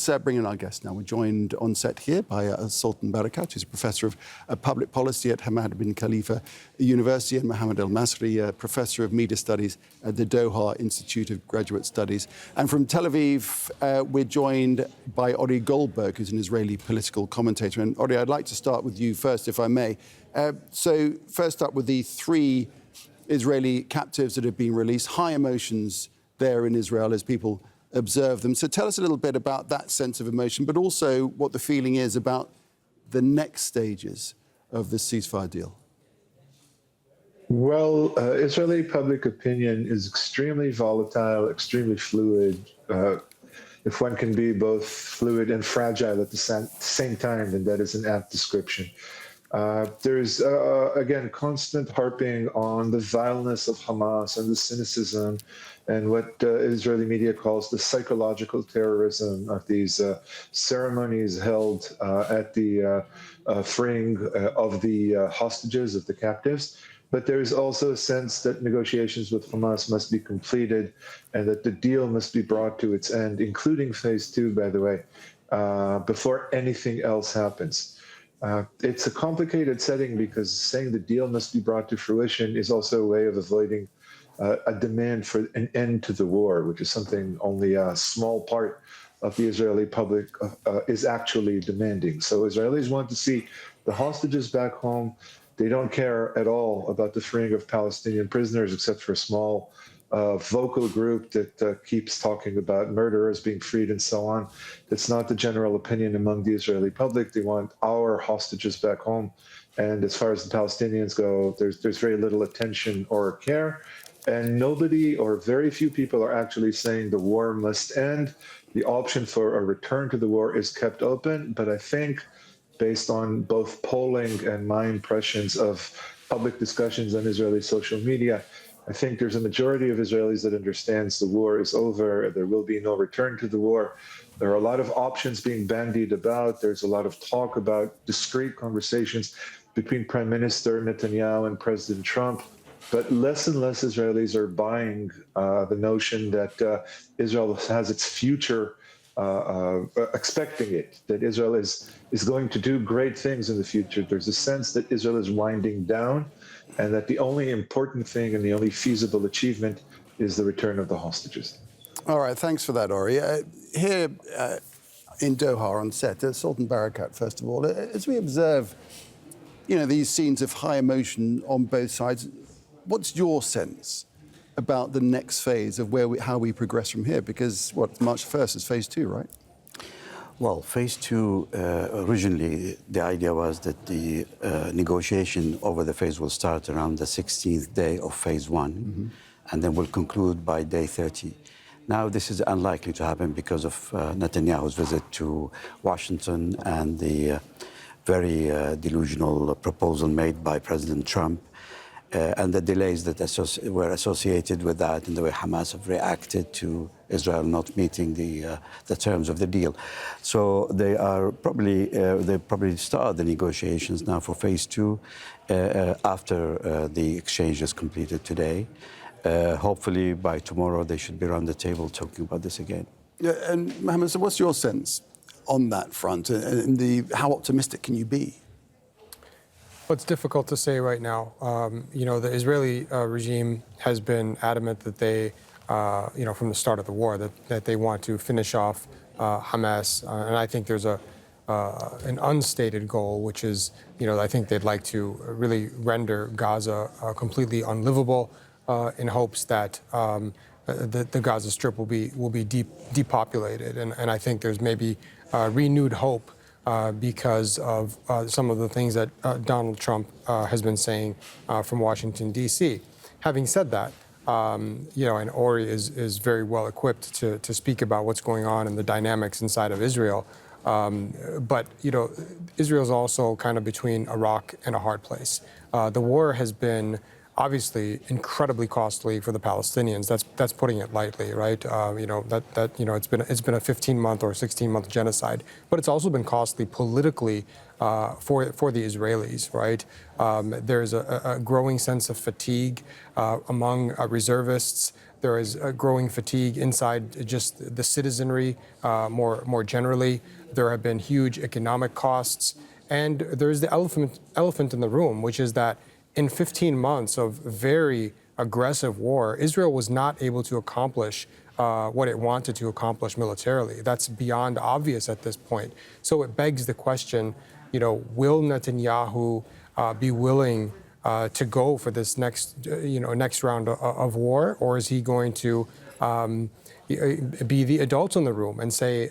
let's bring in our guest now. We're joined on set here by Sultan Barakat, who's a professor of public policy at Hamad bin Khalifa University, and Mohamad Elmasry, professor of media studies at the Doha Institute of Graduate Studies. And from Tel Aviv, we're joined by Ori Goldberg, who's an Israeli political commentator. And Ori, I'd like to start with you first, if I may. So first up with the 3 Israeli captives that have been released. High emotions there in Israel as people observe them. So tell us a little bit about that sense of emotion, but also what the feeling is about the next stages of the ceasefire deal. Well, Israeli public opinion is extremely volatile, extremely fluid. If one can be both fluid and fragile at the same time, then that is an apt description. There's, again, constant harping on the vileness of Hamas and the cynicism and what Israeli media calls the psychological terrorism of these ceremonies held at the freeing of the hostages, of the captives. But there is also a sense that negotiations with Hamas must be completed and that the deal must be brought to its end, including phase 2, by the way, before anything else happens. It's a complicated setting because saying the deal must be brought to fruition is also a way of avoiding a demand for an end to the war, which is something only a small part of the Israeli public is actually demanding. So Israelis want to see the hostages back home. They don't care at all about the freeing of Palestinian prisoners, except for a small vocal group that keeps talking about murderers being freed and so on. That's not the general opinion among the Israeli public. They want our hostages back home. And as far as the Palestinians go, there's very little attention or care. And nobody or very few people are actually saying the war must end. The option for a return to the war is kept open. But I think, based on both polling and my impressions of public discussions on Israeli social media, I think there's a majority of Israelis that understands the war is over. There will be no return to the war. There are a lot of options being bandied about. There's a lot of talk about discreet conversations between Prime Minister Netanyahu and President Trump. But less and less Israelis are buying the notion that Israel has its future, expecting it, that Israel is going to do great things in the future. There's a sense that Israel is winding down and that the only important thing and the only feasible achievement is the return of the hostages. All right, thanks for that, Ori. Here in Doha on set, Sultan Barakat, first of all, as we observe, these scenes of high emotion on both sides, what's your sense about the next phase of how we progress from here? Because, March 1st is phase 2, right? Well, phase 2, originally, the idea was that the negotiation over the phase will start around the 16th day of phase 1, and then will conclude by day 30. Now, this is unlikely to happen because of Netanyahu's visit to Washington and the very delusional proposal made by President Trump, and the delays that were associated with that, and the way Hamas have reacted to Israel not meeting the terms of the deal. So they probably start the negotiations now for phase 2 after the exchange is completed today. Hopefully by tomorrow they should be around the table talking about this again. Yeah, and Mohamad, so what's your sense on that front, and how optimistic can you be? Well, it's difficult to say right now. The Israeli regime has been adamant that they, from the start of the war, that they want to finish off Hamas. And I think there's an unstated goal, which is, I think they'd like to really render Gaza completely unlivable in hopes that the Gaza Strip will be depopulated. And I think there's maybe renewed hope because of some of the things that Donald Trump has been saying from Washington, D.C. Having said that, and Ori is very well equipped to speak about what's going on and the dynamics inside of Israel. But Israel's also kind of between a rock and a hard place. The war has been obviously incredibly costly for the Palestinians. That's putting it lightly, right? It's been a 15-month or 16-month genocide, but it's also been costly politically for the Israelis, right? There's a growing sense of fatigue among reservists. There is a growing fatigue inside just the citizenry more generally. There have been huge economic costs. And there's the elephant in the room, which is that in 15 months of very aggressive war, Israel was not able to accomplish what it wanted to accomplish militarily. That's beyond obvious at this point. So it begs the question, will Netanyahu be willing to go for this next round of war, or is he going to be the adult in the room and say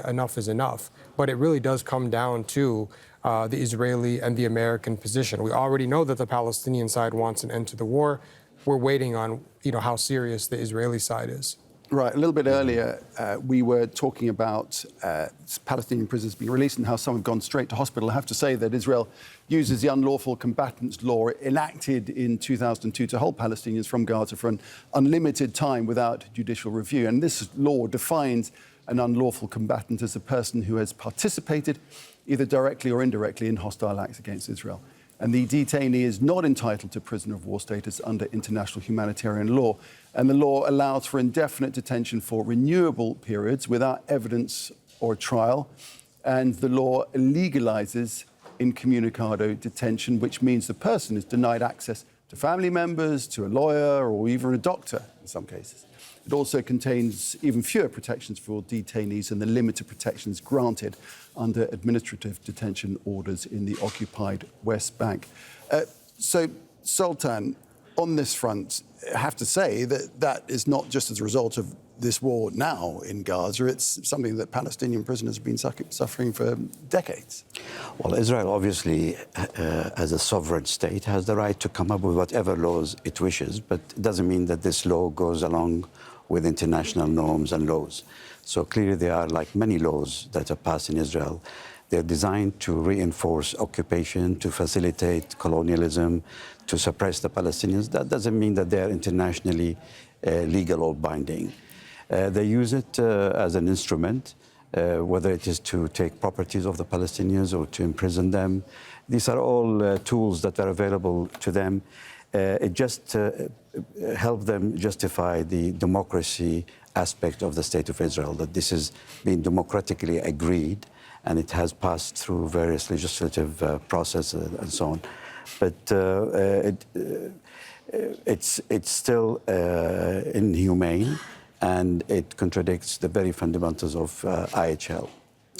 enough is enough? But it really does come down to the Israeli and the American position. We already know that the Palestinian side wants an end to the war. We're waiting on how serious the Israeli side is. Right. A little bit earlier, we were talking about Palestinian prisoners being released and how some have gone straight to hospital. I have to say that Israel uses the unlawful combatants law enacted in 2002 to hold Palestinians from Gaza for an unlimited time without judicial review. And this law defines an unlawful combatant as a person who has participated, either directly or indirectly, in hostile acts against Israel. And the detainee is not entitled to prisoner of war status under international humanitarian law. And the law allows for indefinite detention for renewable periods without evidence or trial. And the law legalizes incommunicado detention, which means the person is denied access to family members, to a lawyer, or even a doctor in some cases. It also contains even fewer protections for detainees than the limited protections granted under administrative detention orders in the occupied West Bank. So, Sultan, on this front, I have to say that is not just as a result of this war now in Gaza. It's something that Palestinian prisoners have been suffering for decades. Well, Israel, obviously, as a sovereign state, has the right to come up with whatever laws it wishes, but it doesn't mean that this law goes along with international norms and laws. So clearly there are, like many laws that are passed in Israel, they're designed to reinforce occupation, to facilitate colonialism, to suppress the Palestinians. That doesn't mean that they're internationally legal or binding. They use it as an instrument, whether it is to take properties of the Palestinians or to imprison them. These are all tools that are available to them. It just helped them justify the democracy aspect of the State of Israel, that this has been democratically agreed and it has passed through various legislative processes and so on. But it's still inhumane, and it contradicts the very fundamentals of IHL.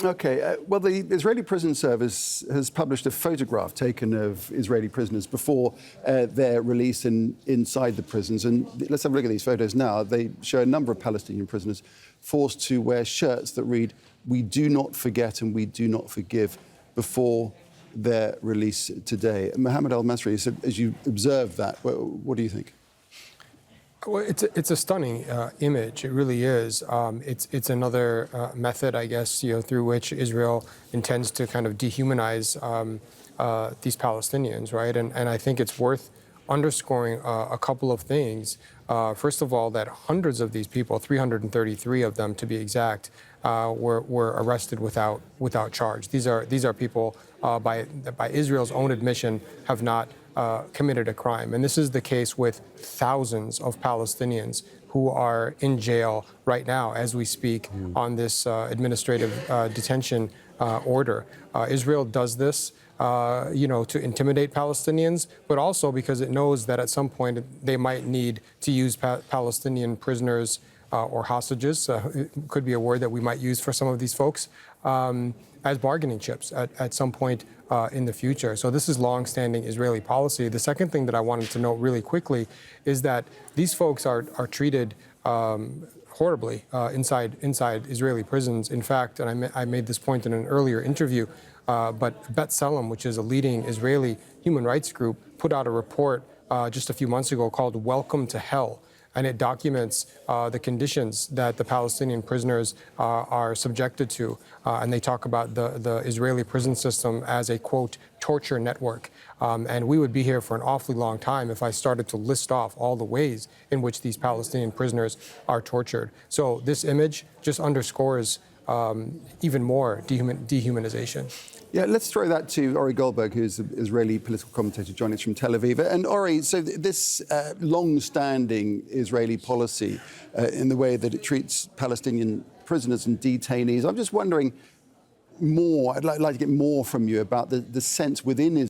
Okay, well, the Israeli Prison Service has published a photograph taken of Israeli prisoners before their release inside the prisons. And let's have a look at these photos now. They show a number of Palestinian prisoners forced to wear shirts that read, "We do not forget and we do not forgive," before their release today. Mohamad Elmasry, so as you observe that, what do you think? Well, it's a stunning image. It really is. It's another method, I guess, through which Israel intends to kind of dehumanize these Palestinians, right? And I think it's worth underscoring a couple of things. First of all, that hundreds of these people, 333 of them to be exact, were arrested without charge. These are people by Israel's own admission have not committed a crime. And this is the case with thousands of Palestinians who are in jail right now as we speak on this administrative detention order. Israel does this, to intimidate Palestinians, but also because it knows that at some point they might need to use Palestinian prisoners or hostages, it could be a word that we might use for some of these folks, as bargaining chips at some point in the future. So this is long-standing Israeli policy. The second thing that I wanted to note really quickly is that these folks are treated horribly inside Israeli prisons. In fact, and I made this point in an earlier interview, but B'Tselem, which is a leading Israeli human rights group, put out a report just a few months ago called "Welcome to Hell." And it documents the conditions that the Palestinian prisoners are subjected to. And they talk about the Israeli prison system as a, quote, torture network. And we would be here for an awfully long time if I started to list off all the ways in which these Palestinian prisoners are tortured. So this image just underscores even more dehumanization. Yeah, let's throw that to Ori Goldberg, who's an Israeli political commentator joining us from Tel Aviv. And Ori, so this long-standing Israeli policy in the way that it treats Palestinian prisoners and detainees, I'm just wondering more, I'd like to get more from you about the sense within Israel